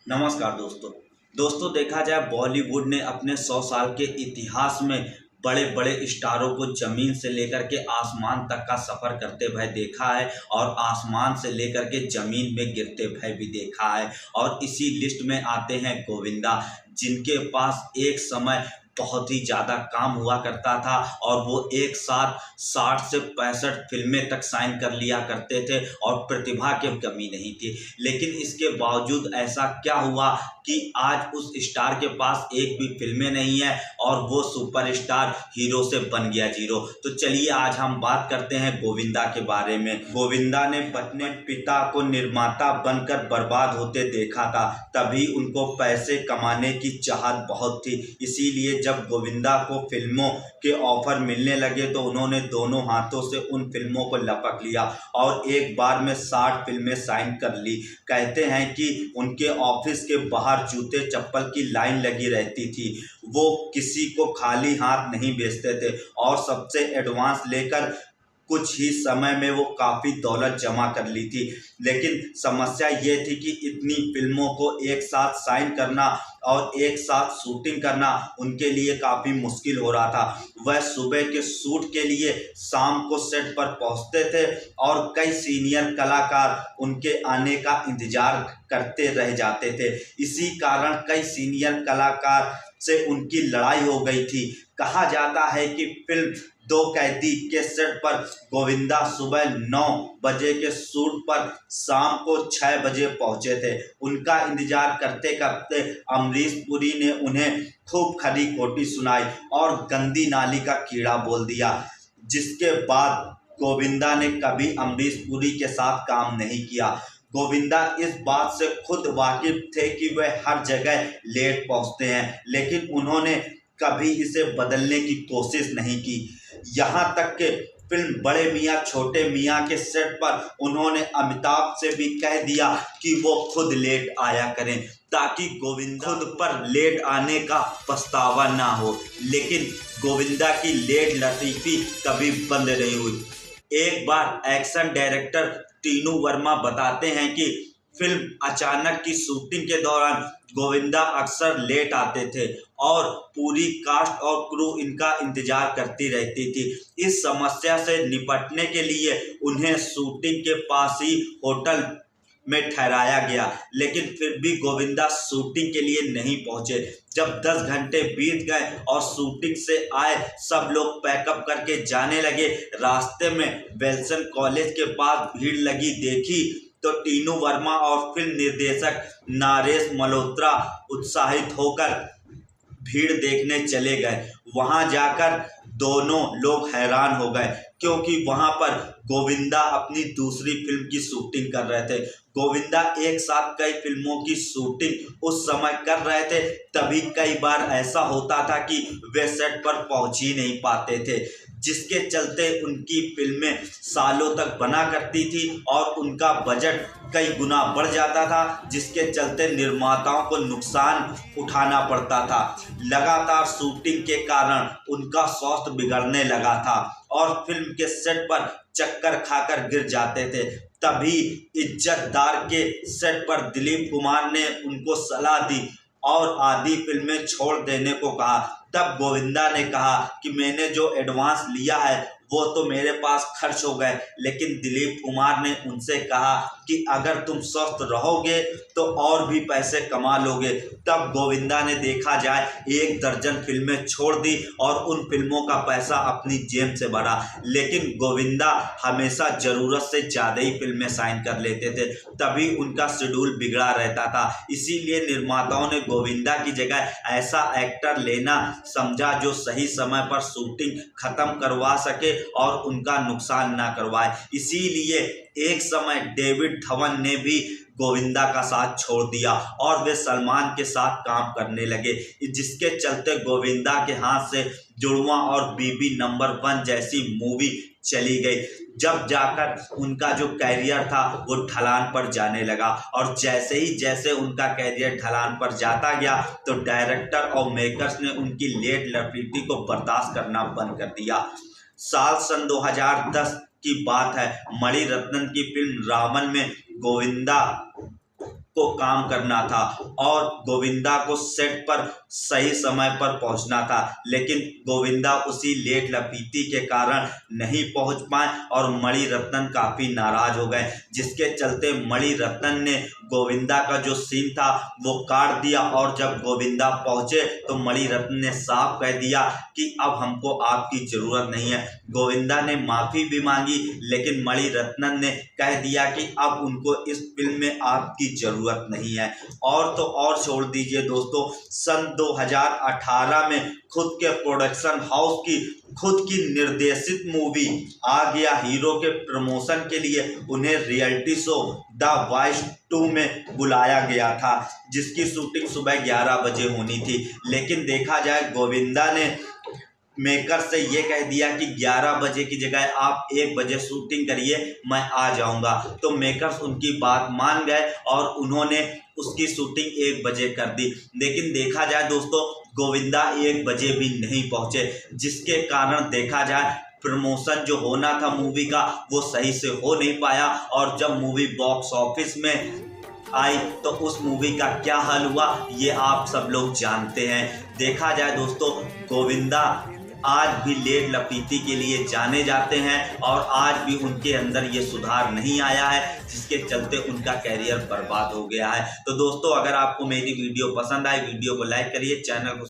नमस्कार दोस्तों देखा जाए बॉलीवुड ने अपने 100 साल के इतिहास में बड़े बड़े स्टारों को जमीन से लेकर के आसमान तक का सफर करते हुए देखा है और आसमान से लेकर के जमीन में गिरते हुए भी देखा है। और इसी लिस्ट में आते हैं गोविंदा, जिनके पास एक समय बहुत ही ज़्यादा काम हुआ करता था और वो एक साथ 60 से 65 फिल्में तक साइन कर लिया करते थे और प्रतिभा की कमी नहीं थी। लेकिन इसके बावजूद ऐसा क्या हुआ कि आज उस स्टार के पास एक भी फिल्में नहीं है और वो सुपरस्टार हीरो से बन गया जीरो। तो चलिए आज हम बात करते हैं गोविंदा के बारे में। गोविंदा ने अपने पिता को निर्माता बनकर बर्बाद होते देखा था, तभी उनको पैसे कमाने की चाहत बहुत थी। इसीलिए जब गोविंदा को फिल्मों के ऑफर मिलने लगे तो उन्होंने दोनों हाथों से उन फिल्मों को लपक लिया और एक बार में 60 फिल्में साइन कर ली। कहते हैं कि उनके ऑफिस के बाहर जूते चप्पल की लाइन लगी रहती थी। वो किसी को खाली हाथ नहीं भेजते थे और सबसे एडवांस लेकर कुछ ही समय में वो काफ़ी दौलत जमा कर ली थी। लेकिन समस्या ये थी कि इतनी फिल्मों को एक साथ साइन करना और एक साथ शूटिंग करना उनके लिए काफ़ी मुश्किल हो रहा था। वह सुबह के शूट के लिए शाम को सेट पर पहुंचते थे और कई सीनियर कलाकार उनके आने का इंतजार करते रह जाते थे। इसी कारण कई सीनियर कलाकार से उनकी लड़ाई हो गई थी। कहा जाता है कि फिल्म दो कैदी के सेट पर गोविंदा सुबह 9 बजे के शूट पर शाम को 6 बजे पहुंचे थे। उनका इंतजार करते करते अमरीश पुरी ने उन्हें खूब खरी खोटी सुनाई और गंदी नाली का कीड़ा बोल दिया, जिसके बाद गोविंदा ने कभी अमरीश पुरी के साथ काम नहीं किया। गोविंदा इस बात से खुद वाकिफ थे कि वह हर जगह लेट पहुंचते हैं, लेकिन उन्होंने कभी इसे बदलने की कोशिश नहीं की। यहाँ तक कि फिल्म बड़े मियाँ छोटे मियाँ के सेट पर उन्होंने अमिताभ से भी कह दिया कि वो खुद लेट आया करें ताकि गोविंदा खुद पर लेट आने का पछतावा ना हो। लेकिन गोविंदा की लेट लतीफ़ी कभी बंद नहीं हुई। एक बार एक्शन डायरेक्टर टीनू वर्मा बताते हैं कि फिल्म अचानक की शूटिंग के दौरान गोविंदा अक्सर लेट आते थे और पूरी कास्ट और क्रू इनका इंतजार करती रहती थी। इस समस्या से निपटने के लिए उन्हें शूटिंग के पास ही होटल में ठहराया गया, लेकिन फिर भी गोविंदा शूटिंग के लिए नहीं पहुंचे। जब 10 घंटे बीत गए और शूटिंग से आए सब लोग पैकअप करके जाने लगे, रास्ते में वेल्सन कॉलेज के पास भीड़ लगी देखी तो टीनू वर्मा और फिल्म निर्देशक नरेश मल्होत्रा उत्साहित होकर भीड़ देखने चले गए। वहां जाकर दोनों लोग हैरान हो गए क्योंकि वहां पर गोविंदा अपनी दूसरी फिल्म की शूटिंग कर रहे थे। गोविंदा एक साथ कई फिल्मों की शूटिंग उस समय कर रहे थे, तभी कई बार ऐसा होता था कि वे सेट पर पहुंच ही नहीं पाते थे, जिसके चलते उनकी फिल्में सालों तक बना करती थी और उनका बजट कई गुना बढ़ जाता था, जिसके चलते निर्माताओं को नुकसान उठाना पड़ता था। लगातार शूटिंग के कारण उनका स्वास्थ्य बिगड़ने लगा था और फिल्म के सेट पर चक्कर खाकर गिर जाते थे। तभी इज्जतदार के सेट पर दिलीप कुमार ने उनको सलाह दी और आधी फिल्में छोड़ देने को कहा। तब गोविंदा ने कहा कि मैंने जो एडवांस लिया है वो तो मेरे पास खर्च हो गए, लेकिन दिलीप कुमार ने उनसे कहा कि अगर तुम स्वस्थ रहोगे तो और भी पैसे कमा लोगे। तब गोविंदा ने देखा जाए 1 दर्जन फिल्में छोड़ दी और उन फिल्मों का पैसा अपनी जेब से भरा। लेकिन गोविंदा हमेशा ज़रूरत से ज़्यादा ही फिल्में साइन कर लेते थे, तभी उनका शेड्यूल बिगड़ा रहता था। इसीलिए निर्माताओं ने गोविंदा की जगह ऐसा एक्टर लेना समझा जो सही समय पर शूटिंग खत्म करवा सके और उनका नुकसान ना करवाए। इसीलिए एक समय डेविड धवन ने भी गोविंदा का साथ छोड़ दिया और वे सलमान के साथ काम करने लगे, जिसके चलते गोविंदा के हाथ से जुड़वा और बीबी नंबर 1 जैसी मूवी चली गई। जब जाकर उनका जो कैरियर था वो ढलान पर जाने लगा और जैसे उनका कैरियर ढलान पर जाता गया तो डायरेक्टर और मेकर्स ने उनकी लेट लतीफ़ी को बर्दाश्त करना बंद कर दिया। साल सन 2010 की बात है। मणिरत्नम की फिल्म रावण में गोविंदा को काम करना था और गोविंदा को सेट पर सही समय पर पहुंचना था, लेकिन गोविंदा उसी लेट लपीती के कारण नहीं पहुंच पाए और मणिरत्न काफी नाराज हो गए, जिसके चलते मणिरत्न ने गोविंदा का जो सीन था वो काट दिया। और जब गोविंदा पहुंचे तो मणिरत्न ने साफ कह दिया कि अब हमको आपकी जरूरत नहीं है। गोविंदा ने माफी भी मांगी, लेकिन मणिरत्न ने कह दिया कि अब उनको इस फिल्म में आपकी जरूरत नहीं है। और तो और छोड़ दीजिए दोस्तों, सन 2018 में खुद के प्रोडक्शन हाउस की खुद की निर्देशित मूवी आ गया हीरो के प्रमोशन के लिए उन्हें रियलिटी शो द वॉइस 2 में बुलाया गया था, जिसकी शूटिंग सुबह 11 बजे होनी थी। लेकिन देखा जाए गोविंदा ने मेकर से ये कह दिया कि 11 बजे की जगह आप 1 बजे शूटिंग करिए, मैं आ जाऊंगा। तो मेकर्स उनकी बात मान गए और उन्होंने उसकी शूटिंग 1 बजे कर दी। लेकिन देखा जाए दोस्तों, गोविंदा 1 बजे भी नहीं पहुंचे, जिसके कारण देखा जाए प्रमोशन जो होना था मूवी का वो सही से हो नहीं पाया। और जब मूवी बॉक्स ऑफिस में आई तो उस मूवी का क्या हाल हुआ ये आप सब लोग जानते हैं। देखा जाए दोस्तों, गोविंदा आज भी लेट लपीती के लिए जाने जाते हैं और आज भी उनके अंदर ये सुधार नहीं आया है, जिसके चलते उनका कैरियर बर्बाद हो गया है। तो दोस्तों, अगर आपको मेरी वीडियो पसंद आई, वीडियो को लाइक करिए, चैनल को